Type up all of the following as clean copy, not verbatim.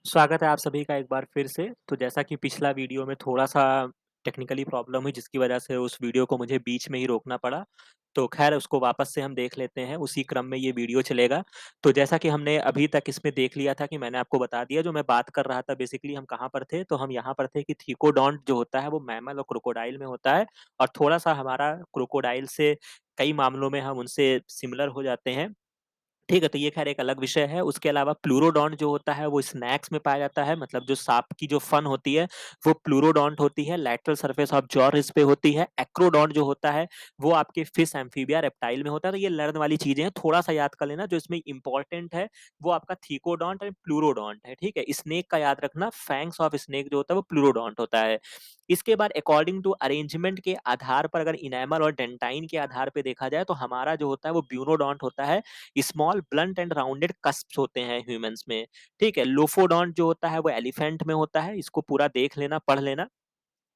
स्वागत है आप सभी का एक बार फिर से। तो जैसा कि पिछला वीडियो में थोड़ा-सा टेक्निकली प्रॉब्लम हुई जिसकी वजह से उस वीडियो को मुझे बीच में ही रोकना पड़ा। तो ख़ैर उसको वापस से हम देख लेते हैं, उसी क्रम में ये वीडियो चलेगा। तो जैसा कि हमने अभी तक इसमें देख लिया था कि मैंने आपको बता दिया जो मैं बात कर रहा था बेसिकली हम कहाँ पर थे, तो हम यहाँ पर थे कि थिकोडॉन्ट जो होता है वो मैमल और क्रोकोडाइल में होता है और थोड़ा-सा हमारा क्रोकोडाइल से कई मामलों में हम उनसे सिमिलर हो जाते हैं। ठीक है, तो ये ख़ैर एक अलग विषय है। उसके अलावा प्लूरोडॉन्ट जो होता है वो स्नैक्स में पाया जाता है, मतलब जो साँप की जो फन होती है, वो प्लूरोडॉन्ट होती है, लैटरल सरफेस ऑफ जॉ इस पे होती है। एक्रोडॉन्ट जो होता है, वो आपके फिश, एम्फीबिया, रेप्टाइल में होता है। तो ये लर्न वाली चीज़ें हैं, थोड़ा-सा याद कर लेना। जो इसमें इम्पोर्टेंट है, वो आपका थिकोडॉन्ट और प्लूरोडॉन्ट है, ठीक है? स्नेक का याद रखना, फैंग्स ऑफ स्नेक जो होता है, वो प्लूरोडॉन्ट होता है। इसके बाद अकॉर्डिंग टू अरेंजमेंट के आधार पर अगर इनेमल और डेंटाइन के आधार पे देखा जाए, तो हमारा जो होता है, वो ब्यूनोडॉन्ट होता है। स्मॉल ब्लंट एंड राउंडेड कस्प्स होते हैं ह्यूमंस में, ठीक है। लोफोडॉन्ट जो होता है वो एलिफेंट में होता है, इसको पूरा देख लेना, पढ़ लेना।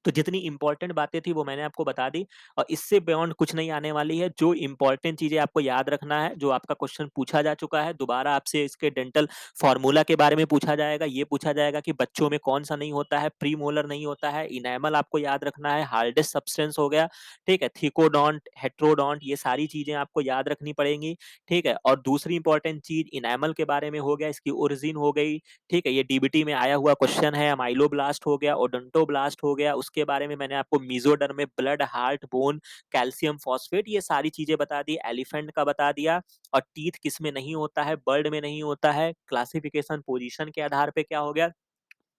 तो जितनी इम्पोर्टेंट बातें थी वो मैंने आपको बता दी और इससे बियॉन्ड कुछ नहीं आने वाली है। जो इम्पोर्टेंट चीज़ें आपको याद रखना है, जो आपका क्वेश्चन पूछा जा चुका है, दोबारा आपसे इसके डेंटल फ़ॉर्मूला के बारे में पूछा जाएगा। ये पूछा जाएगा कि बच्चों में कौन-सा नहीं होता है, प्रीमोलर नहीं होता है, इनेमल आपको याद रखना है, हार्डेस्ट सब्सटेंस हो गया, ठीक है, थिकोडॉन्ट, हेटेरोडॉन्ट ये सारी चीज़ें आपको याद रखनी पड़ेंगी, ठीक है। और दूसरी इम्पोर्टेंट चीज़ इनेमल के बारे में हो गया, इसकी ओरिजिन हो गई, ठीक है, ये डीबीटी में आया हुआ क्वेश्चन है। माइलोब्लास्ट हो गया, ओडोंटोब्लास्ट हो गया, उसके बारे में मैंने आपको मेसोडर्म में blood, heart, bone, calcium phosphate ये सारी चीज़ें बता दी, एलिफेंट का बता दिया और टीथ किसमें नहीं होता है, बर्ड में नहीं होता है, क्लासिफिकेशन पोजीशन के आधार पे क्या हो गया,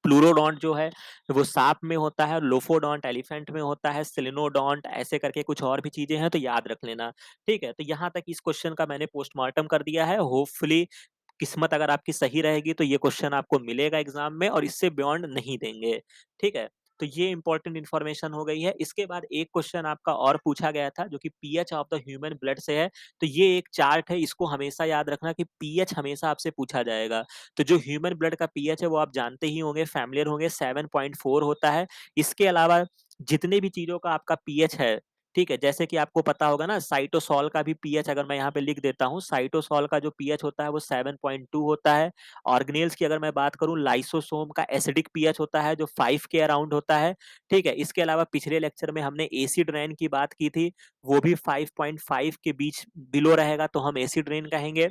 प्लूरोडॉन्ट जो है वो सांप में होता है, लोफोडॉन्ट एलिफेंट में होता है, सिलिनोडॉन्ट ऐसे करके कुछ और भी चीज़ें हैं तो याद रख लेना, ठीक है। तो यहाँ तक इस क्वेश्चन का मैंने पोस्टमार्टम कर दिया है। होपफुली किस्मत अगर आपकी सही रहेगी तो ये क्वेश्चन आपको मिलेगा एग्जाम में और इससे बियॉन्ड नहीं देंगे, ठीक है? तो ये इंपॉर्टेंट इन्फॉर्मेशन हो गई है। इसके बाद एक क्वेश्चन आपका और पूछा गया था जो कि pH of the human blood से है। तो ये एक चार्ट है, इसको हमेशा याद रखना कि पीएच हमेशा आपसे पूछा जाएगा। तो जो ह्यूमन ब्लड का पीएच है वो आप जानते ही होंगे, फ़ैमिलियर होंगे, 7.4 होता है। इसके अलावा जितने भी चीज़ों का आपका पीएच है, ठीक है? जैसे कि आपको पता होगा ना साइटोसॉल का भी पीएच अगर मैं यहाँ पे लिख देता हूँ, साइटोसॉल का जो पीएच होता है वो 7.2 होता है। ऑर्गेनेल्स की अगर मैं बात करूँ, लाइसोसोम का एसिडिक पीएच होता है जो 5 के अराउंड होता है, ठीक है? इसके अलावा पिछले लेक्चर में हमने एसिड रेन की बात की थी, वो भी 5.5 के बीच बिलो रहेगा तो हम एसिड रेन कहेंगे।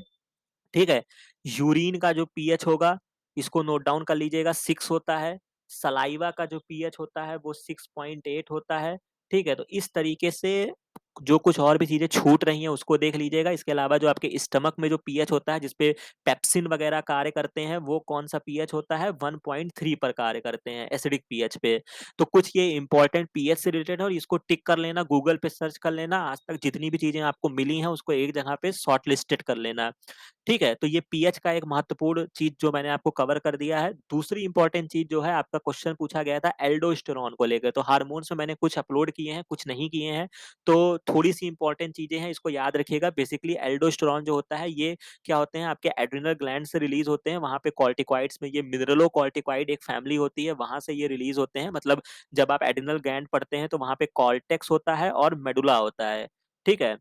ठीक है? यूरिन का जो पीएच होगा, इसको नोट डाउन कर लीजिएगा 6 होता है। सलाइवा का जो पीएच होता है वो 6.8 होता है। ठीक है? तो इस तरीके से जो कुछ और भी चीज़ें छूट रही हैं उसको देख लीजिएगा। इसके अलावा जो आपके स्टमक में जो पीएच होता है जिसपे पेप्सिन वगैरह कार्य करते हैं, वो कौन-सा पीएच होता है 1.3 पर कार्य करते हैं एसिडिक पीएच पे। तो कुछ ये इम्पोर्टेंट पीएच से रिलेटेड है और इसको टिक कर लेना, गूगल पे सर्च कर लेना। आज तक जितनी भी चीज़ें आपको मिली हैं उसको एक जगह पे शॉर्ट लिस्टेड कर लेना। ठीक है? तो ये पीएच का एक महत्वपूर्ण चीज़ जो मैंने आपको कवर कर दिया है। दूसरी इम्पोर्टेंट चीज़ जो है आपका क्वेश्चन पूछा गया था एल्डोस्टेरोन को लेकर। तो हार्मोन्स में मैंने कुछ अपलोड किए हैं, कुछ नहीं किए हैं। तो थोड़ी-सी इम्पोर्टेंट चीज़ें हैं, इसको याद रखिएगा। बेसिकली एल्डोस्टेरोन जो होता है ये क्या होते हैं आपके एड्रिनल ग्लैंड से रिलीज़ होते हैं। वहाँ पे कॉर्टिकॉइड्स में ये मिनरलोकॉर्टिकॉइड एक फैमिली होती है, वहाँ से ये रिलीज़ होते हैं। मतलब जब आप एड्रिनल ग्लैंड पढ़ते हैं तो वहाँ पे कॉर्टेक्स होता है और मेडुला होता है। ठीक है?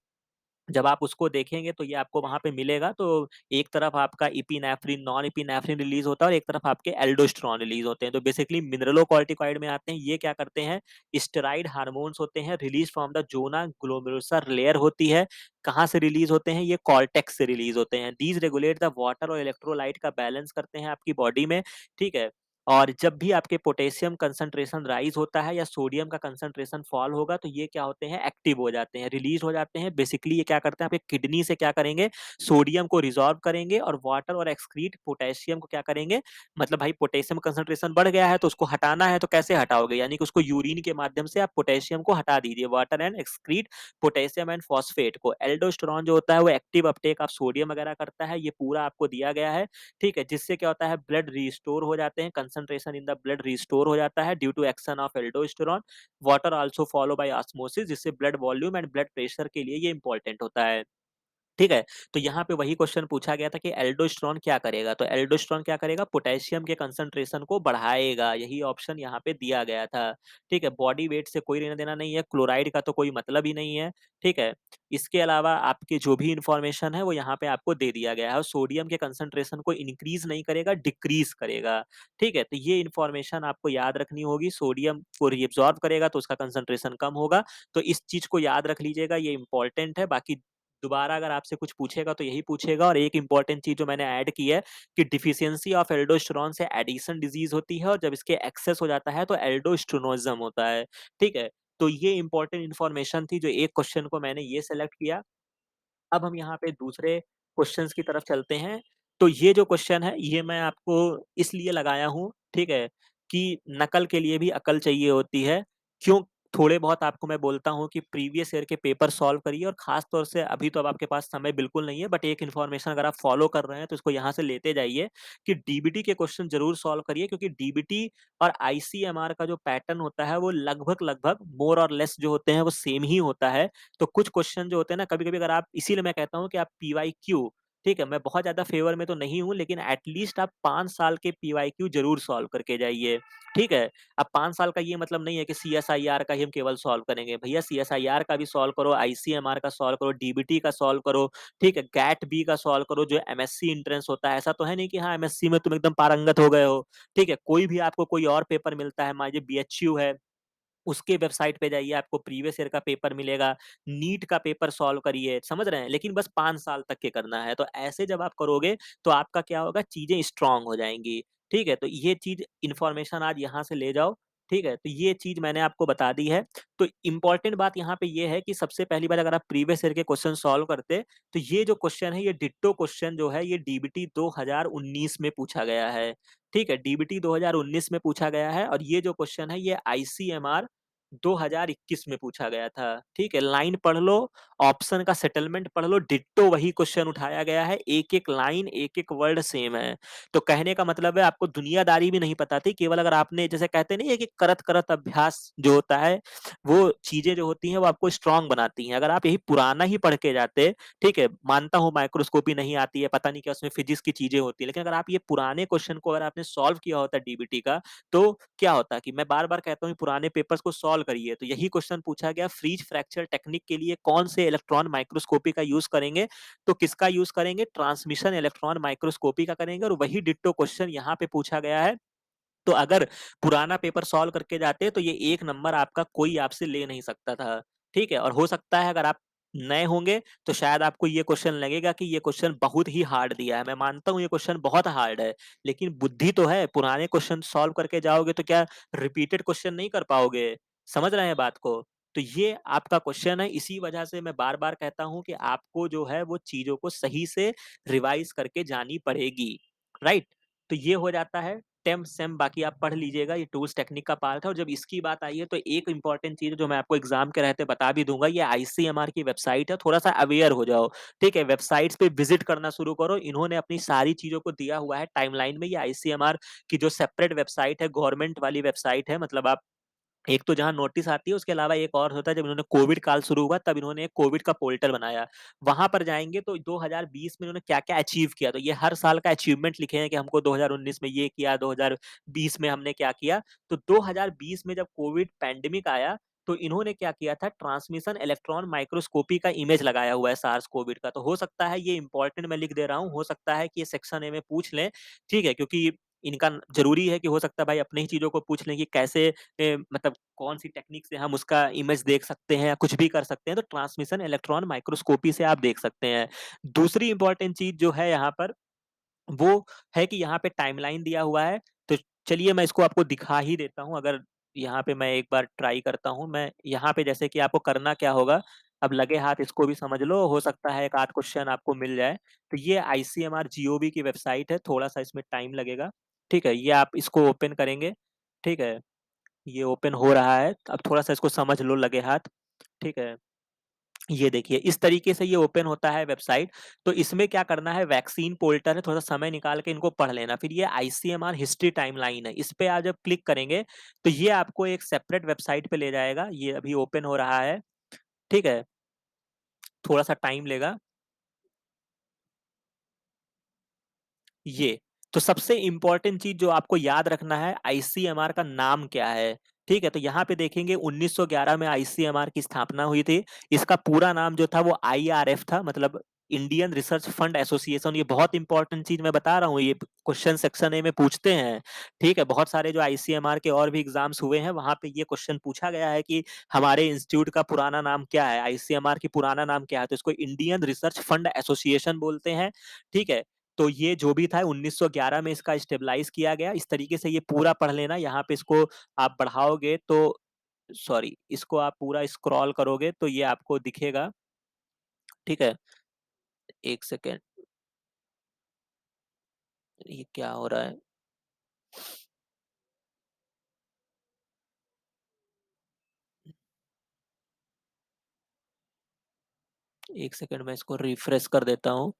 जब आप उसको देखेंगे तो ये आपको वहाँ पे मिलेगा, तो एक तरफ आपका एपिनेफ्रिन, नॉन एपिनेफ्रिन रिलीज़ होता है और एक तरफ आपके एल्डोस्टेरोन रिलीज़ होते हैं। तो बेसिकली मिनरलोकॉर्टिकॉइड में आते हैं, ये क्या करते हैं, स्टेरॉइड हार्मोन्स होते हैं, release from the zona glomerular layer होती है। कहाँ से रिलीज़ होते हैं? ये कॉर्टेक्स से रिलीज़ होते हैं। दीज़ रेगुलेट द वाटर और इलेक्ट्रोलाइट का बैलेंस करते हैं आपकी बॉडी में, ठीक है? और जब भी आपके पोटेशियम कंसंट्रेशन राइज़ होता है या सोडियम का कंसंट्रेशन फॉल होगा तो ये क्या होते हैं, एक्टिव हो जाते हैं, रिलीज़ हो जाते हैं। बेसिकली ये क्या करते हैं आपके किडनी से क्या करेंगे, सोडियम को रिज़ॉर्ब करेंगे और वाटर और एक्सक्रीट पोटेशियम को क्या करेंगे, मतलब भाई पोटेशियम कंसंट्रेशन बढ़ गया है तो उसको हटाना है तो कैसे हटाओगे? यानी कि उसको यूरिन के माध्यम से आप पोटेशियम को हटा दीजिए। Water and excrete potassium and phosphate को। एल्डोस्टेरोन जो होता है वो एक्टिव अपटेक ऑफ सोडियम वगैरह करता है। ये पूरा आपको दिया गया है। ठीक है? जिससे क्या होता है ब्लड रिस्टोर हो जाते हैं, concentration in the blood restore हो जाता है due to action of aldosterone. Water also follow by osmosis जिससे blood volume and blood pressure के लिए ये इंपॉर्टेंट होता है। ठीक है? तो यहाँ पे वही क्वेश्चन पूछा गया था कि एल्डोस्टेरोन क्या करेगा? तो एल्डोस्टेरोन क्या करेगा? पोटेशियम के कंसंट्रेशन को बढ़ाएगा, यही ऑप्शन यहाँ पे दिया गया था। ठीक है? बॉडी वेट से कोई लेना-देना नहीं है, क्लोराइड का तो कोई मतलब ही नहीं है। ठीक है? इसके अलावा आपकी जो भी इन्फॉर्मेशन है वो यहाँ पे आपको दे दिया गया है और सोडियम के कंसंट्रेशन को इंक्रीज़ नहीं करेगा, डिक्रीज़ करेगा। ठीक है? तो ये इन्फॉर्मेशन आपको याद रखनी होगी, सोडियम को रीअब्ज़ॉर्ब करेगा तो उसका कंसंट्रेशन कम होगा। तो इस चीज़ को याद रख लीजिएगा, ये इम्पोर्टेंट है। बाकी दोबारा अगर आपसे कुछ पूछेगा तो यही पूछेगा और एक इम्पोर्टेंट चीज़ जो मैंने ऐड की है कि डिफिशियंसी ऑफ एल्डोस्टेरोन से एडिशन डिज़ीज़ होती है और जब इसके एक्सेस हो जाता है तो एल्डोस्टेरोनिज़्म होता है। ठीक है? तो ये इम्पोर्टेंट इन्फॉर्मेशन थी जो एक क्वेश्चन को मैंने ये सेलेक्ट किया। अब हम यहाँ पे दूसरे क्वेश्चन्स की तरफ चलते हैं। तो ये जो क्वेश्चन है, ये मैं आपको इसलिए लगाया हूँ, ठीक है? कि नकल के लिए भी अकल चाहिए होती है। क्यों? थोड़े बहुत आपको मैं बोलता हूँ कि प्रीवियस ईयर के पेपर सॉल्व करिए और ख़ास तौर से अभी तो अब आपके पास समय बिल्कुल नहीं है, बट एक इन्फॉर्मेशन अगर आप फ़ॉलो कर रहे हैं, तो इसको यहाँ से लेते जाइए कि डीबीटी के क्वेश्चन ज़रूर सॉल्व करिए क्योंकि डीबीटी और आईसीएमआर का जो पैटर्न होता है, वो लगभग-लगभग मोर और लेस जो होते हैं, वो सेम ही होता है। तो कुछ क्वेश्चन जो होते हैं ना कभी-कभी अगर आप इसीलिए मैं कहता हूँ कि आप पीवाईक्यू ठीक है, मैं बहुत ज़्यादा फ़ेवर में तो नहीं हूँ लेकिन एट लीस्ट आप 5 साल के पीवाईक्यू ज़रूर सॉल्व करके जाइए, ठीक है? अब 5 साल का ये मतलब नहीं है कि सीएसआईआर का ही हम केवल सॉल्व करेंगे। भैया सीएसआईआर का भी सॉल्व करो, आईसीएमआर का सॉल्व करो, डीबीटी का सॉल्व करो, ठीक है? गैट बी का सॉल्व करो जो एमएससी एंट्रेंस होता है। ऐसा तो है नहीं कि हाँ, एमएससी में तुम एकदम पारंगत हो गए हो, ठीक है? कोई भी आपको कोई और पेपर मिलता है, मान लीजिए बीएचयू है उसके वेबसाइट पे जाइए, आपको प्रीवियस ईयर का पेपर मिलेगा, नीट का पेपर सॉल्व करिए, समझ रहे हैं? लेकिन बस 5 साल तक के करना है, तो ऐसे जब आप करोगे, तो आपका क्या होगा, चीज़ें स्ट्रॉन्ग हो जाएँगी, ठीक है? तो ये चीज़ इन्फॉर्मेशन आज यहाँ से ले जाओ, ठीक है? तो ये चीज़ मैंने आपको बता दी है। तो इम्पोर्टेंट बात यहाँ पे ये है कि सबसे पहली बात अगर आप प्रीवियस ईयर के क्वेश्चन सॉल्व करते, तो ये जो क्वेश्चन है, ये डिट्टो क्वेश्चन जो है, ये डीबीटी 2019 में पूछा गया है, ठीक है? डीबीटी 2019 में पूछा गया है और ये जो क्वेश्चन है, ये आईसीएमआर 2021 में पूछा गया था, ठीक है? लाइन पढ़ लो, ऑप्शन का सेटलमेंट पढ़ लो, डिट्टो वही क्वेश्चन उठाया गया है, एक-एक लाइन, एक-एक वर्ड सेम है। तो कहने का मतलब है आपको दुनियादारी भी नहीं पता थी, केवल अगर आपने जैसे कहते नहीं है कि करत-करत अभ्यास जो होता है, वो चीज़ें जो होती हैं वो आपको स्ट्रॉन्ग बनाती हैं। अगर आप यही पुराना ही पढ़ के जाते, ठीक है? मानता हूँ माइक्रोस्कोपी नहीं आती है, पता नहीं क्या उसमें फिजिक्स की चीज़ें होती हैं, लेकिन अगर आप ये पुराने क्वेश्चन को अगर आपने सॉल्व किया होता डीबीटी का, तो क्या होता कि मैं बार-बार कहता हूँ पुराने पेपर्स को सॉल्व करिए, तो यही क्वेश्चन पूछा गया फ्रीज फ्रैक्चर टेक्निक के लिए कौन से इलेक्ट्रॉन माइक्रोस्कोपी का यूज़ करेंगे? तो किसका यूज़ करेंगे? ट्रांसमिशन इलेक्ट्रॉन माइक्रोस्कोपी का करेंगे और वही डिट्टो क्वेश्चन यहाँ पे पूछा गया है। तो अगर पुराना पेपर सॉल्व करके जाते तो ये 1 नंबर आपका कोई आपसे ले नहीं सकता था, ठीक है? और हो सकता है अगर आप नए होंगे तो शायद आपको ये क्वेश्चन लगेगा कि ये क्वेश्चन बहुत ही हार्ड दिया है। मैं मानता हूँ ये क्वेश्चन बहुत हार्ड है, लेकिन बुद्धि तो है, पुराने क्वेश्चन सॉल्व करके जाओगे तो क्या रिपीटेड क्वेश्चन नहीं कर पाओगे? समझ रहे हैं बात को? तो ये आपका क्वेश्चन है, इसी वजह से मैं बार-बार कहता हूँ कि आपको जो है वो चीज़ों को सही से रिवाइज़ करके जानी पड़ेगी, राइट? तो ये हो जाता है। टेम सेम बाकी आप पढ़ लीजिएगा, ये टूल्स टेक्निक का पार्ट है और जब इसकी बात आई है तो एक इम्पोर्टेंट चीज़ जो मैं आपको एग्ज़ाम के रहते बता भी दूँगा, ये आईसीएमआर की वेबसाइट है, थोड़ा-सा अवेयर हो जाओ, ठीक है? वेबसाइट्स पे विज़िट करना शुरू करो, इन्होंने अपनी सारी चीज़ों को दिया हुआ है टाइमलाइन में, ये आईसीएमआर की जो सेपरेट वेबसाइट है, गवर्नमेंट वाली वेबसाइट है, मतलब आप एक तो जहाँ नोटिस आती है, उसके अलावा एक और होता है जब इन्होंने कोविड काल शुरू हुआ तब इन्होंने एक कोविड का पोर्टल बनाया। वहाँ पर जाएँगे तो 2020 में इन्होंने क्या-क्या अचीव किया, तो ये हर साल का अचीवमेंट लिखे हैं कि हमको 2019 में ये किया, 2020 में हमने क्या किया। तो 2020 में जब कोविड पैंडेमिक आया, तो इन्होंने क्या किया था ट्रांसमिशन इलेक्ट्रॉन माइक्रोस्कोपी का इमेज लगाया हुआ है सार्स कोविड का। तो हो सकता है ये इम्पोर्टेंट मैं लिख दे रहा हूँ, हो सकता है कि ये सेक्शन ए में पूछ लें, ठीक है? क्योंकि इनका ज़रूरी है कि हो सकता है भाई अपनी ही चीज़ों को पूछ लें कि कैसे मतलब कौन-सी टेक्निक से हम उसका इमेज देख सकते हैं या कुछ भी कर सकते हैं, तो ट्रांसमिशन इलेक्ट्रॉन माइक्रोस्कोपी से आप देख सकते हैं। दूसरी इम्पोर्टेंट चीज़ जो है यहाँ पर, वो है कि यहाँ पे टाइमलाइन दिया हुआ है, तो चलिए मैं इसको आपको दिखा ही देता हूँ, अगर यहाँ पे मैं एक बार ट्राई करता हूँ। मैं यहाँ पे जैसे कि आपको करना क्या होगा, अब लगे हाथ इसको भी समझ लो, हो सकता है एक आध क्वेश्चन आपको मिल जाए। तो ये आईसीएमआर जीओवी की वेबसाइट है, थोड़ा-सा इसमें टाइम लगेगा, ठीक है? ये आप इसको ओपन करेंगे, ठीक है? ये ओपन हो रहा है, अब थोड़ा-सा इसको समझ लो लगे हाथ, ठीक है? ये देखिए, इस तरीके से ये ओपन होता है वेबसाइट, तो इसमें क्या करना है वैक्सीन पोर्टल है, थोड़ा समय निकाल के इनको पढ़ लेना। फिर ये आईसीएमआर हिस्ट्री टाइमलाइन है, इस पे आप जब क्लिक करेंगे, तो ये आपको एक सेपरेट वेबसाइट पे ले जाएगा, ये अभी ओपन हो रहा है, ठीक है? थोड़ा-सा टाइम लेगा। ये। तो सबसे इम्पोर्टेंट चीज़ जो आपको याद रखना है, आईसीएमआर का नाम क्या है? ठीक है? तो यहाँ पे देखेंगे 1911 में आईसीएमआर की स्थापना हुई थी। इसका पूरा नाम जो था वो आईआरएफ था, मतलब इंडियन रिसर्च फंड एसोसिएशन। ये बहुत इंपॉर्टेंट चीज़ मैं बता रहा हूँ, ये क्वेश्चन सेक्शन ए में पूछते हैं। ठीक है? बहुत सारे जो आईसीएमआर के और भी एग्ज़ाम्स हुए हैं, वहाँ पे ये क्वेश्चन पूछा गया है कि हमारे इंस्टीट्यूट का पुराना नाम क्या है? आईसीएमआर की पुराना नाम क्या है? तो इसको इंडियन रिसर्च फंड एसोसिएशन बोलते हैं। ठीक है? तो ये जो भी था 1911 में इसका स्टेबलाइज़ किया गया। इस तरीके से ये पूरा पढ़ लेना। यहाँ पे इसको आप बढ़ाओगे तो सॉरी, इसको आप पूरा स्क्रॉल करोगे तो ये आपको दिखेगा। ठीक है? 1 सेकंड, ये क्या हो रहा है? 1 सेकंड, मैं इसको रिफ्रेश कर देता हूँ।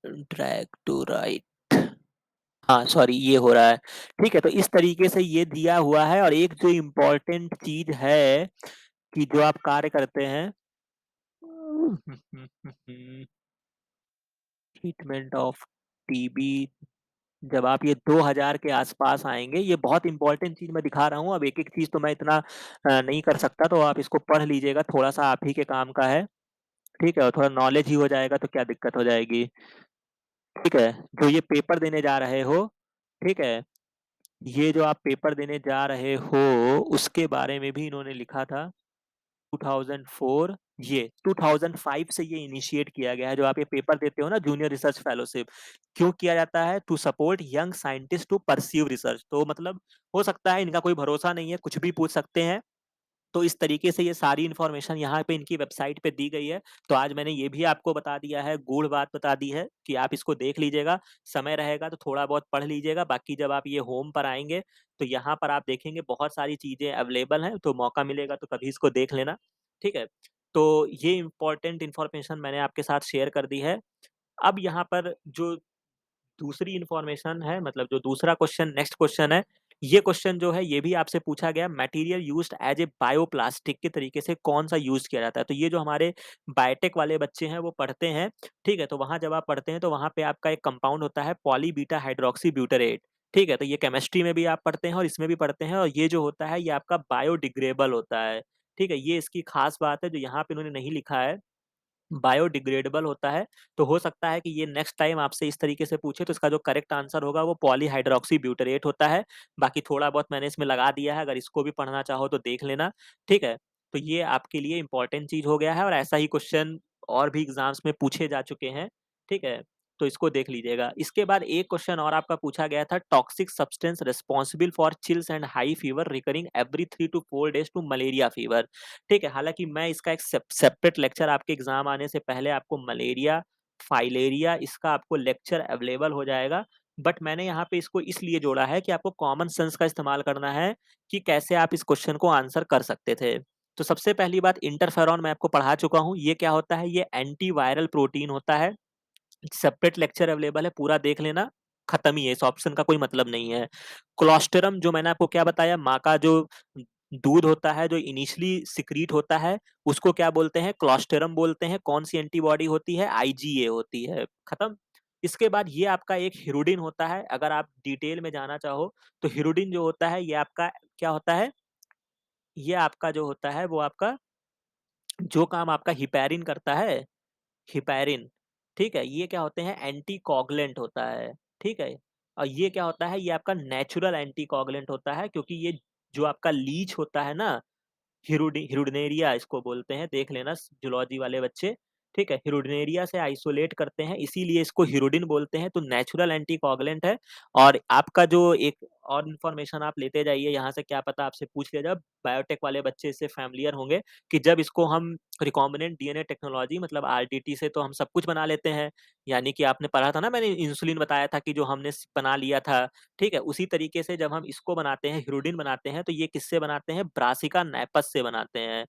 Drag to right. हाँ, सॉरी, ये हो रहा है। ठीक है? तो इस तरीके से ये दिया हुआ है। और एक जो इम्पोर्टेंट चीज़ है कि जो आप कार्य करते हैं ट्रीटमेंट ऑफ टीबी, जब आप ये 2000 के आसपास आएँगे, ये बहुत इम्पोर्टेंट चीज़ मैं दिखा रहा हूँ। अब एक-एक चीज़ तो मैं इतना नहीं कर सकता, तो आप इसको पढ़ लीजिएगा, थोड़ा-सा आप ही के काम का है। ठीक है? और थोड़ा नॉलेज ही हो जाएगा तो क्या दिक्कत हो जाएगी। ठीक है? जो ये पेपर देने जा रहे हो, ठीक है? ये जो आप पेपर देने जा रहे हो, उसके बारे में भी इन्होंने लिखा था। 2004, ये 2005 से ये इनिशिएट किया गया है। जो आप ये पेपर देते हो ना, जूनियर रिसर्च फेलोशिप, क्यों किया जाता है? To support young scientist to pursue research. तो मतलब हो सकता है इनका कोई भरोसा नहीं है, कुछ भी पूछ सकते हैं। तो इस तरीके से ये सारी इन्फॉर्मेशन यहाँ पे इनकी वेबसाइट पे दी गई है। तो आज मैंने ये भी आपको बता दिया है, गूढ़ बात बता दी है कि आप इसको देख लीजिएगा। समय रहेगा तो थोड़ा बहुत पढ़ लीजिएगा। बाकी जब आप ये होम पर आएँगे, तो यहाँ पर आप देखेंगे बहुत सारी चीज़ें अवेलेबल हैं, तो मौका मिलेगा तो कभी इसको देख लेना। ठीक है? तो ये इम्पोर्टेंट इन्फॉर्मेशन मैंने आपके साथ शेयर कर दी है। अब यहाँ पर जो दूसरी इन्फॉर्मेशन है, मतलब जो दूसरा क्वेश्चन, नेक्स्ट क्वेश्चन है, ये क्वेश्चन जो है ये भी आपसे पूछा गया, material used as a bioplastic के तरीके से कौन-सा यूज़ किया जाता है? तो ये जो हमारे बायोटेक वाले बच्चे हैं वो पढ़ते हैं, ठीक है? तो वहाँ जब आप पढ़ते हैं तो वहाँ पे आपका एक कंपाउंड होता है पॉली बीटा हाइड्रॉक्सी ब्यूटारेट, ठीक है? तो ये केमिस्ट्री में भी आप पढ़ते हैं और इसमें भी पढ़ते हैं, और ये जो होता है ये आपका बायोडिग्रेडेबल होता है, ठीक है? ये इसकी खास बात है जो यहाँ पे इन्होंने नहीं लिखा है। बायोडिग्रेडेबल होता है, तो हो सकता है कि ये नेक्स्ट टाइम आपसे इस तरीके से पूछे, तो इसका जो करेक्ट आंसर होगा वो पॉलीहाइड्रॉक्सी ब्यूटारेट होता है। बाकी थोड़ा बहुत मैंने इसमें लगा दिया है, अगर इसको भी पढ़ना चाहो तो देख लेना, ठीक है? तो ये आपके लिए इम्पोर्टेंट चीज़ हो गया है, और ऐसा ही क्वेश्चन और भी एग्ज़ाम्स में पूछे जा चुके हैं, ठीक है? तो इसको देख लीजिएगा। इसके बाद एक क्वेश्चन और आपका पूछा गया था, toxic substance responsible for chills and high fever recurring every 3 to 4 days to malaria fever. ठीक है, हालाँकि मैं इसका एक सेपरेट लेक्चर आपके एग्ज़ाम आने से पहले आपको मलेरिया, फाइलेरिया, इसका आपको लेक्चर अवेलेबल हो जाएगा। बट मैंने यहाँ पे इसको इसलिए जोड़ा है कि आपको कॉमन सेंस का इस्तेमाल करना है कि कैसे आप इस क्वेश्चन को आंसर कर सकते थे। तो सबसे पहली बात, इंटरफेरॉन मैं आपको पढ़ा चुका हूँ, ये क्या होता है? ये एंटीवायरल प्रोटीन होता है। सेपरेट लेक्चर अवेलेबल है, पूरा देख लेना, खत्म ही है, इस ऑप्शन का कोई मतलब नहीं है। क्लोस्टेरम जो मैंने आपको क्या बताया, माँ का जो दूध होता है, जो इनिशियली सिक्रीट होता है, उसको क्या बोलते हैं? क्लोस्टेरम बोलते हैं। कौन सी एंटीबॉडी होती है? आईजीए होती है, खत्म। इसके बाद ये आपका एक हिरुडिन होता है, अगर आप डिटेल में जाना चाहो तो हिरुडिन जो होता है ये आपका क्या होता है? ये आपका जो होता है वो आपका जो काम आपका हिपैरिन करता है, हिपैरिन, ठीक है? ये क्या होते हैं? एंटीकोगुलेंट होता है, ठीक है? और ये क्या होता है? ये आपका नेचुरल एंटीकोगुलेंट होता है, क्योंकि ये जो आपका लीच होता है ना, हिरुडिनेरिया इसको बोलते हैं, देख लेना जूलॉजी वाले बच्चे, ठीक है? हिरुडिनेरिया से आइसोलेट करते हैं, इसीलिए इसको हिरुडिन बोलते हैं, तो नेचुरल एंटीकोगुलेंट है। और आपका जो एक और इन्फॉर्मेशन आप लेते जाइए, यहाँ से क्या पता आपसे पूछ लिया जाए, बायोटेक वाले बच्चे इससे फ़ैमिलियर होंगे कि जब इसको हम रिकॉम्बिनेंट डीएनए टेक्नोलॉजी, मतलब आरडीटी से तो हम सब कुछ बना लेते हैं, यानी कि आपने पढ़ा था ना, मैंने इंसुलिन बताया था कि जो हमने बना लिया था, ठीक है? उसी तरीके से जब हम इसको बनाते हैं, हिरुडिन बनाते हैं, तो ये किससे बनाते हैं? ब्रासिका नैपस से बनाते हैं,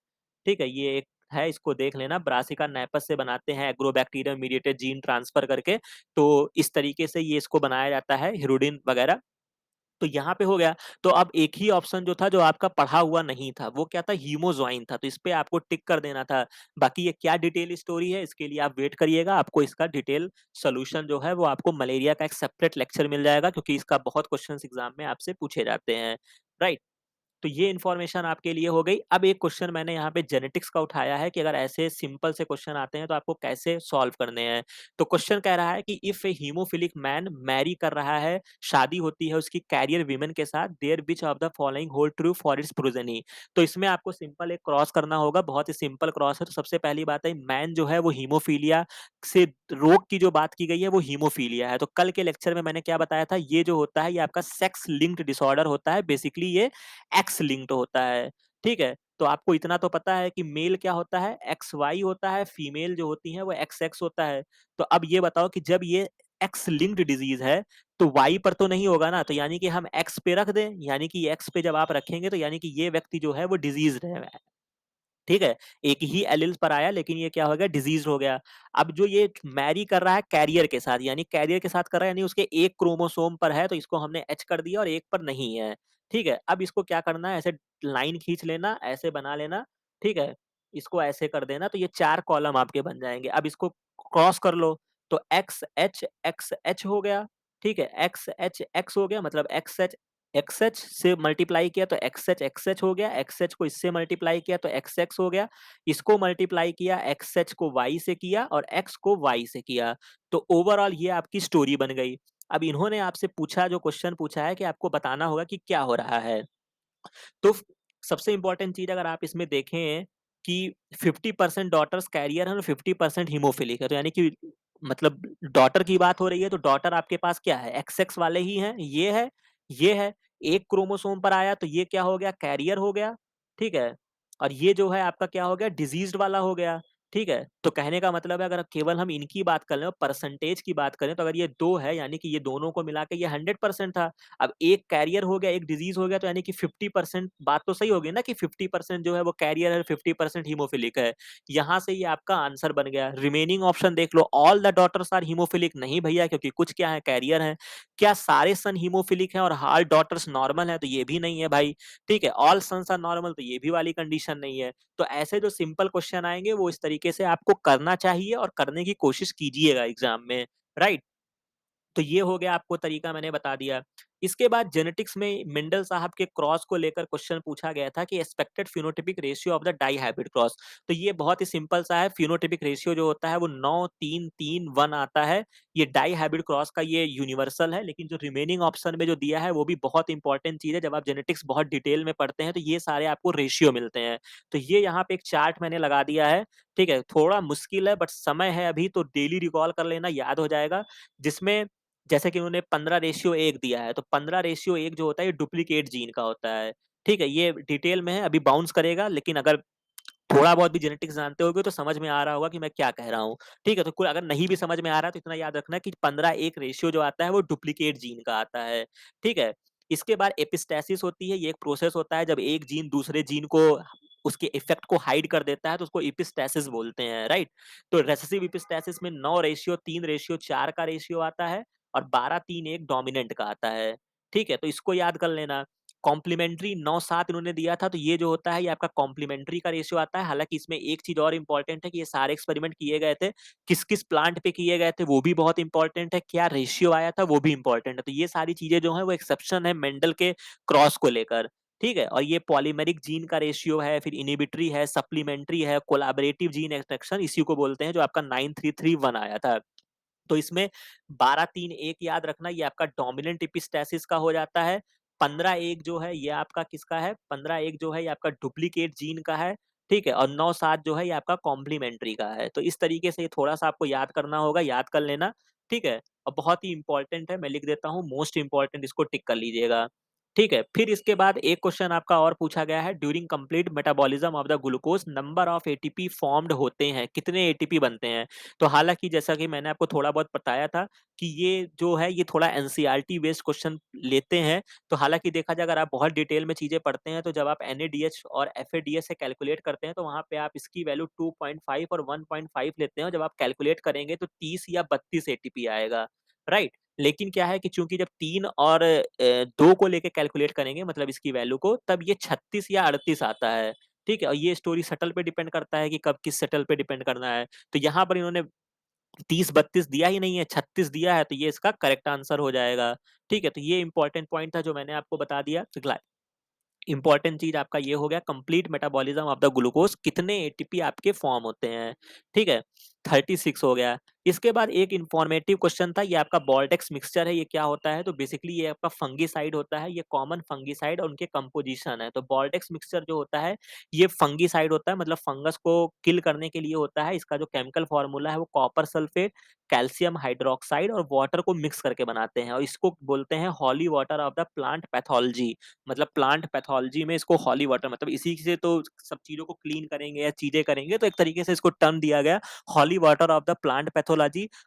ठीक है? ये एक है, इसको देख लेना, ब्रासिका नैपस से बनाते हैं एग्रोबैक्टीरियम मीडिएटेड जीन ट्रांसफर करके। तो इस तरीके से ये इसको बनाया जाता है, हिरुडिन वगैरह। तो यहाँ पे हो गया। तो अब एक ही ऑप्शन जो था जो आपका पढ़ा हुआ नहीं था, वो क्या था? हीमोज्वाइन था, तो इस पे आपको टिक कर देना था। बाकी ये क्या डिटेल स्टोरी है, इसके लिए आप वेट करिएगा, आपको इसका डिटेल सॉल्यूशन जो है वो आपको मलेरिया का एक सेपरेट लेक्चर मिल जाएगा, क्योंकि इसका बहुत क्वेश्चंस एग्जाम में आपसे पूछे जाते हैं, राइट? तो ये इन्फॉर्मेशन आपके लिए हो गई। अब एक क्वेश्चन मैंने यहाँ पे जेनेटिक्स का उठाया है कि अगर ऐसे सिंपल से क्वेश्चन आते हैं तो आपको कैसे सॉल्व करने हैं। तो क्वेश्चन कह रहा है कि if a haemophilic man marry कर रहा है, शादी होती है उसकी कैरियर वीमेन के साथ, there which of the following hold true for its progeny. तो इसमें आपको सिंपल एक क्रॉस करना होगा, बहुत ही सिंपल क्रॉस है। तो सबसे पहली बात है, मैन जो है वो हीमोफीलिया से रोग की जो बात की गई है वो हीमोफीलिया है। तो कल के लेक्चर में मैंने क्या बताया था, ये जो होता है ये आपका सेक्स लिंक्ड डिसऑर्डर होता है, बेसिकली ये एक्स लिंक्ड होता है, ठीक है? तो आपको इतना तो पता है कि मेल क्या होता है, एक्स वाई होता है, फीमेल जो होती है वो एक्स एक्स होता है। तो अब ये बताओ कि जब ये एक्स लिंक्ड डिजीज है तो वाई पर तो नहीं होगा ना, तो यानी कि हम एक्स पे रख दें, यानी कि एक्स पे जब आप रखेंगे तो यानी कि ये व्यक्ति जो है वो डिजीज है, ठीक है? एक ही एलील पर आया लेकिन ये क्या हो गया, डिजीज हो गया। अब जो ये मैरी कर रहा है कैरियर के साथ, यानी कैरियर के साथ कर रहा है, यानी उसके एक क्रोमोसोम पर है, तो इसको हमने एच कर दिया, और एक पर नहीं है, ठीक है? अब इसको क्या करना है, ऐसे लाइन खींच लेना, ऐसे बना लेना, ठीक है? इसको ऐसे कर देना, तो ये 4 कॉलम आपके बन जाएंगे। अब इसको क्रॉस कर लो, तो एक्स एच हो गया, ठीक है? एक्स एच एक्स हो गया, मतलब एक्स एच से मल्टीप्लाई किया तो एक्स एच हो गया, एक्स एच को इससे मल्टीप्लाई किया तो एक्स एक्स हो गया, इसको मल्टीप्लाई किया, एक्स एच को वाई से किया और एक्स को वाई से किया, तो ओवरऑल ये आपकी स्टोरी बन गई। अब इन्होंने आपसे पूछा, जो क्वेश्चन पूछा है कि आपको बताना होगा कि क्या हो रहा है। तो सबसे इंपॉर्टेंट चीज अगर आप इसमें देखें कि 50% डॉटर्स कैरियर है और 50% हीमोफिलिक है, तो यानी कि मतलब डॉटर की बात हो रही है, तो डॉटर आपके पास क्या है, एक्स एक्स वाले ही हैं, ये है, ये है। एक क्रोमोसोम पर आया तो ये क्या हो गया, कैरियर हो गया, ठीक है? और ये जो है आपका क्या हो गया, डिजीज्ड वाला हो गया, ठीक है? तो कहने का मतलब है, अगर केवल हम इनकी बात कर लें, परसेंटेज की बात करें, तो अगर ये दो है यानी कि ये दोनों को मिला के ये 100% था। अब एक कैरियर हो गया, एक डिजीज हो गया, तो यानी कि 50% बात तो सही होगी ना, कि 50% जो है वो कैरियर है, 50% हीमोफिलिक है। यहाँ से ये आपका आंसर बन गया। रिमेनिंग ऑप्शन देख लो, all the daughters are haemophilic, नहीं भैया, क्योंकि कुछ क्या है, कैरियर है। क्या सारे सन हीमोफिलिक हैं और ऑल डॉटर्स नॉर्मल है, तो ये भी नहीं है भाई, ठीक है? ऑल सन्स आर नॉर्मल, तो ये भी वाली कंडीशन नहीं है। तो ऐसे जो सिंपल क्वेश्चन आएंगे वो इस तरीके से आपको करना चाहिए और करने की कोशिश कीजिएगा एग्जाम में, राइट? तो ये हो गया, आपको तरीका मैंने बता दिया। इसके बाद जेनेटिक्स में मेंडल साहब के क्रॉस को लेकर क्वेश्चन पूछा गया था कि expected phenotypic ratio of the dihybrid cross. तो ये बहुत ही सिंपल सा है, फिनोटाइपिक रेशियो जो होता है वो 9-3-3-1 आता है। ये डाई हाइब्रिड क्रॉस का ये यूनिवर्सल है, लेकिन जो रिमेनिंग ऑप्शन में जो दिया है वो भी बहुत इंपॉर्टेंट चीज है। जब आप जेनेटिक्स बहुत डिटेल में पढ़ते हैं तो ये सारे आपको रेशियो मिलते हैं। तो ये यहाँ पे एक चार्ट मैंने लगा दिया है, ठीक है? थोड़ा मुश्किल है बट समय है अभी, तो डेली रिकॉल कर लेना, याद हो जाएगा। जिसमें जैसे कि उन्होंने 15:1 दिया है, तो 15:1 जो होता है ये डुप्लीकेट जीन का होता है, ठीक है? ये डिटेल में है, अभी बाउंस करेगा, लेकिन अगर थोड़ा बहुत भी जेनेटिक्स जानते होगे तो समझ में आ रहा होगा कि मैं क्या कह रहा हूँ, ठीक है? तो कोई अगर नहीं भी समझ में आ रहा है तो इतना याद रखना कि 15:1 रेशियो जो आता है वो डुप्लीकेट जीन का आता है, ठीक है? इसके बाद एपिस्टेसिस होती है, ये एक प्रोसेस होता है जब एक जीन दूसरे जीन को उसके इफेक्ट को हाइड कर देता है, तो उसको एपिस्टेसिस बोलते हैं, राइट? तो रेसेसिव एपिस्टेसिस में 9:3:4 का रेशियो आता है और 12:3:1 डोमिनेंट का आता है, ठीक है? तो इसको याद कर लेना। कॉम्प्लीमेंट्री 9-7 इन्होंने दिया था, तो ये जो होता है ये आपका कॉम्प्लीमेंट्री का रेशियो आता है। हालाँकि इसमें एक चीज़ और इम्पोर्टेंट है कि ये सारे एक्सपेरिमेंट किए गए थे, किस-किस प्लांट पे किए गए थे वो भी बहुत इम्पोर्टेंट है, क्या रेशियो आया था वो भी इम्पोर्टेंट है। तो ये सारी चीज़ें जो हैं वो एक्सेप्शन है मेंडल के क्रॉस को लेकर, ठीक है? और ये पॉलीमेरिक जीन का रेशियो है, फिर इन्हिबिटरी है, सप्लीमेंट्री है, कोलैबोरेटिव जीन एक्सट्रैक्शन इसी को बोलते हैं, जो आपका 9-3-3-1 आया था। तो इसमें 12-3-1 याद रखना, ये आपका डोमिनेंट एपिस्टेसिस का हो जाता है। 15-1 जो है ये आपका किसका है? 15-1 जो है ये आपका डुप्लीकेट जीन का है, ठीक है? और 9-7 जो है ये आपका कॉम्प्लीमेंट्री का है। तो इस तरीके से ये थोड़ा-सा आपको याद करना होगा, याद कर लेना, ठीक है? और बहुत ही इम्पोर्टेंट है, मैं लिख देता हूँ मोस्ट इम्पोर्टेंट, इसको टिक कर लीजिएगा, ठीक है? फिर इसके बाद एक क्वेश्चन आपका और पूछा गया है, during complete metabolism of the glucose number of ATP formed होते हैं, कितने एटीपी बनते हैं? तो हालाँकि जैसा कि मैंने आपको थोड़ा बहुत बताया था कि ये जो है ये थोड़ा एनसीईआरटी बेस्ड क्वेश्चन लेते हैं। तो हालाँकि देखा जाए, अगर आप बहुत डिटेल में चीज़ें पढ़ते हैं तो जब आप एनएडीएच और एफएडीएच से कैलकुलेट करते हैं तो वहाँ पे आप इसकी वैल्यू 2.5 और 1.5 लेते हैं, और जब आप कैलकुलेट करेंगे तो 30 या 32 एटीपी आएगा, राइट? लेकिन क्या है कि चूँकि जब 3 और 2 को लेके कैलकुलेट करेंगे मतलब इसकी वैल्यू को, तब ये 36 या 38 आता है, ठीक है? और ये स्टोरी शटल पे डिपेंड करता है कि कब किस शटल पे डिपेंड करना है। तो यहाँ पर इन्होंने 30-32 दिया ही नहीं है, 36 दिया है, तो ये इसका करेक्ट आंसर हो जाएगा, ठीक है? तो ये इम्पोर्टेंट पॉइंट था जो मैंने आपको बता दिया। तो इंपॉर्टेंट चीज आपका ये हो गया, complete metabolism of the glucose, कितने एटीपी आपके फॉर्म होते हैं, ठीक है? 36 हो गया। इसके बाद एक इंफॉर्मेटिव क्वेश्चन था, ये आपका बॉल्टेक्स मिक्सचर है, ये क्या होता है? तो बेसिकली ये आपका फंगीसाइड होता है, ये कॉमन फंगीसाइड और उनके कंपोजिशन है। तो बॉल्टेक्स मिक्सचर जो होता है ये फंगीसाइड होता है, मतलब फंगस को किल करने के लिए होता है। इसका जो केमिकल फॉर्मूला है वो कॉपर सल्फेट, कैल्शियम हाइड्रोक्साइड और वाटर को मिक्स करके बनाते हैं, और इसको बोलते हैं holy water of the plant pathology. मतलब प्लांट पैथोलॉजी में इसको हॉली वाटर, मतलब इसी से तो सब चीजों को क्लीन करेंगे या चीजें करेंगे, तो एक तरीके से इसको टर्म दिया गया holy water of the plant pathology.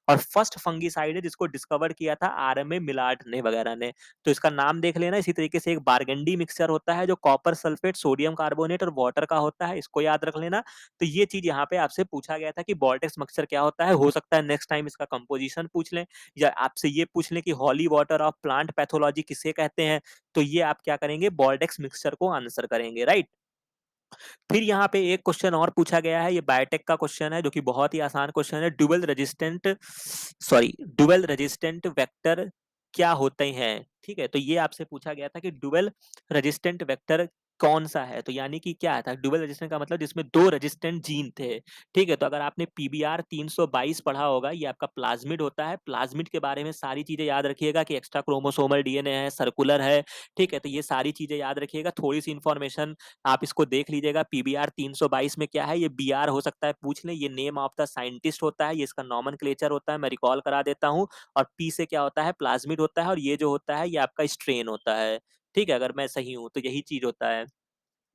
और फर्स्ट फंगीसाइड है जिसको डिस्कवर किया था आरएमए मिलार्ड ने वगैरह ने। तो इसका नाम देख लेना। इसी तरीके से एक बारगंडी मिक्सचर होता है जो कॉपर सल्फेट, सोडियम कार्बोनेट और वाटर का होता है, इसको याद रख लेना। तो ये चीज यहाँ पे आपसे पूछा गया था कि बॉल्टेक्स मिक्सचर क्या होता है। हो सकता है नेक्स्ट टाइम इसका कंपोजिशन पूछ लें, या आपसे ये पूछ लें कि हॉली वाटर ऑफ प्लांट पैथोलॉजी किसे कहते हैं। तो ये आप क्या करेंगे, बॉल्डेक्स मिक्सचर को आंसर करेंगे, राइट? फिर यहाँ पे एक क्वेश्चन और पूछा गया है, ये बायोटेक का क्वेश्चन है जो कि बहुत ही आसान क्वेश्चन है। ड्यूअल रेजिस्टेंट वेक्टर क्या होते हैं, ठीक है? तो ये आपसे पूछा गया था कि ड्यूअल रेजिस्टेंट वेक्टर कौन सा है। तो यानी कि क्या था ड्यूअल रेजिस्टेंट का मतलब, जिसमें दो रेजिस्टेंट जीन थे, ठीक है? तो अगर आपने पीबीआर 322 पढ़ा होगा, ये आपका प्लाज्मिड होता है। प्लाज्मिड के बारे में सारी चीजें याद रखिएगा कि एक्स्ट्रा क्रोमोसोमल डीएनए है, सर्कुलर है, ठीक है? तो ये सारी चीजें याद रखिएगा। थोड़ी सी इंफॉर्मेशन आप इसको देख लीजिएगा। पीबीआर 322 में क्या है, ये बीआर हो सकता है पूछ लें, ये नेम ऑफ द साइंटिस्ट होता है, ये इसका नॉमेनक्लेचर होता है, मैं रिकॉल करा देता हूँ। और पी से क्या होता है, प्लाज्मिड होता है, और ये जो होता है ये आपका स्ट्रेन होता है, ठीक है? अगर मैं सही हूँ तो यही चीज होता है,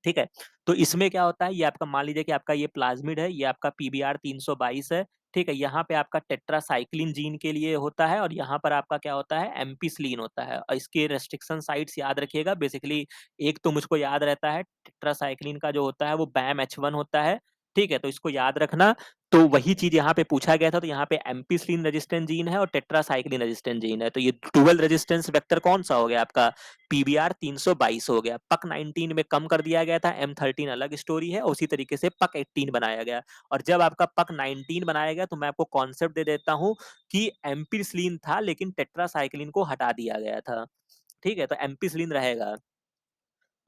ठीक है? तो इसमें क्या होता है, ये आपका मान लीजिए कि आपका ये प्लाज्मिड है, ये आपका पीबीआर 322 है, ठीक है? यहाँ पे आपका टेट्रासाइक्लिन जीन के लिए होता है, और यहाँ पर आपका क्या होता है, एम्पिसिलिन होता है। और इसके रेस्ट्रिक्शन साइट्स याद रखिएगा। बेसिकली एक तो मुझको याद रहता है, टेट्रासाइक्लिन का जो होता है वो बैम H1 होता है, ठीक है? तो इसको याद रखना। तो वही चीज यहाँ पे पूछा गया था। तो यहाँ पे एम्पिसिलिन रेजिस्टेंट जीन है और टेट्रासाइक्लिन रेजिस्टेंट जीन है। तो ये डुअल रेजिस्टेंस वेक्टर कौन सा हो गया आपका, पीबीआर 322 हो गया। पक 19 में कम कर दिया गया था, M13 अलग स्टोरी है, उसी तरीके से पक 18 बनाया गया। और जब आपका पक 19 बनाया गया तो मैं आपको कॉन्सेप्ट दे देता हूँ कि एम्पिसिलिन था लेकिन टेट्रासाइक्लिन को हटा दिया गया था, ठीक है? तो एम्पिसिलिन रहेगा।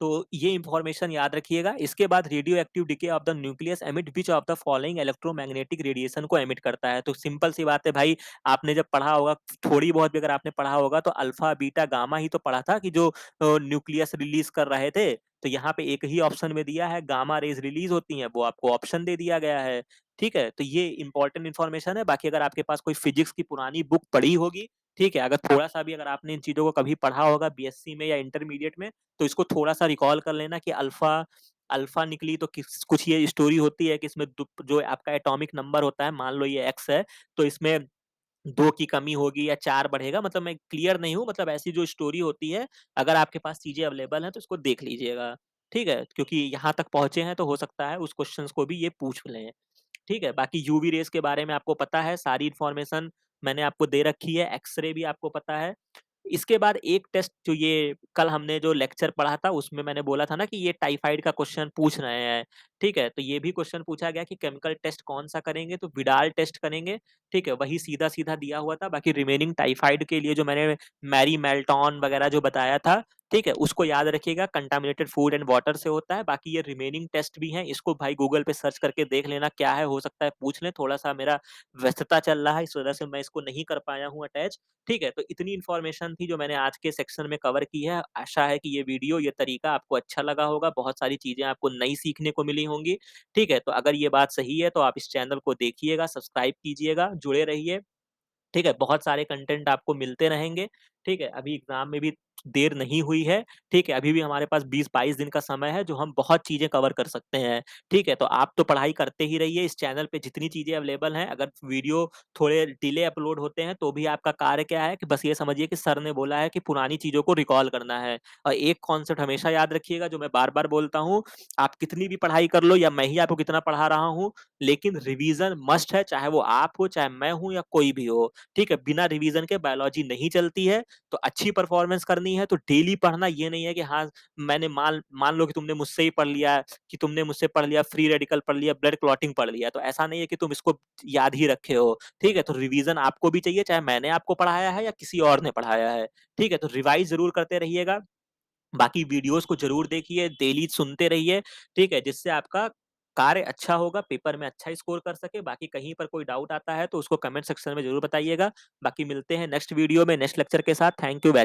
तो ये इंफॉर्मेशन याद रखिएगा। इसके बाद radio active decay of the nucleus emit which of the following electromagnetic radiation को एमिट करता है। तो सिंपल सी बात है भाई, आपने जब पढ़ा होगा, थोड़ी बहुत भी अगर आपने पढ़ा होगा, तो अल्फा बीटा गामा ही तो पढ़ा था कि जो न्यूक्लियस रिलीज कर रहे थे। तो यहाँ पे एक ही ऑप्शन में दिया है, गामा रेज रिलीज होती हैं, वो आपको ऑप्शन दे दिया गया है, ठीक है? तो ये इंपॉर्टेंट इन्फॉर्मेशन है। बाकी अगर आपके पास कोई फिजिक्स की पुरानी बुक पढ़ी होगी, ठीक है, अगर थोड़ा सा भी अगर आपने इन चीजों को कभी पढ़ा होगा बीएससी में या इंटरमीडिएट में, तो इसको थोड़ा-सा रिकॉल कर लेना कि अल्फा अल्फा निकली तो किस कुछ ये स्टोरी होती है कि इसमें जो आपका एटॉमिक नंबर होता है, मान लो ये एक्स है, तो इसमें 2 की कमी होगी या 4 बढ़ेगा। मतलब मैं क्लियर नहीं हूँ, मतलब ऐसी जो स्टोरी होती है, अगर आपके पास चीज़ें अवेलेबल हैं तो इसको देख लीजिएगा, ठीक है? क्योंकि यहाँ तक पहुँचे हैं तो हो सकता है उस क्वेश्चंस को भी ये पूछ लें। ठीक है? बाकी यूवी रेज़ के बारे में आपको पता है, सारी इन्फॉर्मेशन मैंने आपको दे रखी है, एक्स-रे भी आपको पता है। इसके बाद एक टेस्ट जो ये कल हमने जो लेक्चर पढ़ा था, उसमें मैंने बोला था ना कि ये टाइफाइड का क्वेश्चन पूछ रहे हैं, ठीक है? तो ये भी क्वेश्चन पूछा गया कि केमिकल टेस्ट कौन-सा करेंगे, तो विडाल टेस्ट करेंगे, ठीक है? वही सीधा-सीधा दिया हुआ था, बाकी रिमेनिंग टाइफाइड के लिए जो मैंने मैरी-मेल्टॉन वगैरह जो बताया था, ठीक है? उसको याद रखिएगा, कंटामिनेटेड फूड एंड वाटर से होता है। बाकी ये रिमेनिंग टेस्ट भी हैं, इसको भाई गूगल पे सर्च करके देख लेना क्या है, हो सकता है पूछ लें। थोड़ा-सा मेरा व्यस्तता चल रहा है, इस वजह से मैं इसको नहीं कर पाया हूँ अटैच, ठीक है? तो इतनी इन्फॉर्मेशन थी जो मैंने आज के सेक्शन में कवर की है। आशा है कि ये वीडियो, ये तरीका आपको अच्छा लगा होगा, बहुत सारी चीज़ें आपको नई सीखने को मिली होंगी, ठीक है? तो अगर ये बात सही है, तो आप इस चैनल को देखिएगा, सब्सक्राइब कीजिएगा, जुड़े रहिए, ठीक है? बहुत सारे कंटेंट आपको मिलते रहेंगे, ठीक है? अभी एग्ज़ाम में भी देर नहीं हुई है, ठीक है? अभी भी हमारे पास 20-22 दिन का समय है, जो हम बहुत चीज़ें कवर कर सकते हैं, ठीक है? तो आप तो पढ़ाई करते ही रहिए, इस चैनल पे जितनी चीज़ें अवेलेबल हैं, अगर वीडियो थोड़े डिले अपलोड होते हैं, तो भी आपका कार्य क्या है कि बस ये समझिए कि सर ने बोला है कि पुरानी चीज़ों को रिकॉल करना है। और एक कॉन्सेप्ट हमेशा याद रखिएगा, जो मैं बार-बार बोलता हूँ, आप कितनी भी पढ़ाई कर लो या मैं ही आपको कितना पढ़ा रहा हूँ, लेकिन रिवीज़न मस्ट है, चाहे वो आप हो, चाहे मैं हूँ या कोई भी हो, ठीक है? बिना रिवीज़न के बायोलॉजी नहीं चलती है। तो अच्छी परफॉर्मेंस करनी है तो डेली पढ़ना, ये नहीं है कि हाँ, मैंने मान मान लो कि तुमने मुझसे ही पढ़ लिया, कि तुमने मुझसे पढ़ लिया, फ्री रेडिकल पढ़ लिया, ब्लड क्लॉटिंग पढ़ लिया, तो ऐसा नहीं है कि तुम इसको याद ही रखे हो, ठीक है? तो रिवीजन आपको भी चाहिए, चाहे मैंने आपको पढ़ाया है या किसी और ने पढ़ाया है, ठीक है? तो रिवाइज जरूर करते रहिएगा। बाकी वीडियोस को जरूर देखिए, डेली सुनते रहिए, ठीक है? जिससे आपका कार्य अच्छा होगा, पेपर में अच्छा स्कोर कर सके। बाकी कहीं पर कोई डाउट आता है तो उसको कमेंट सेक्शन में जरूर बताइएगा। बाकी मिलते हैं नेक्स्ट वीडियो में नेक्स्ट लेक्चर के साथ। Thank you very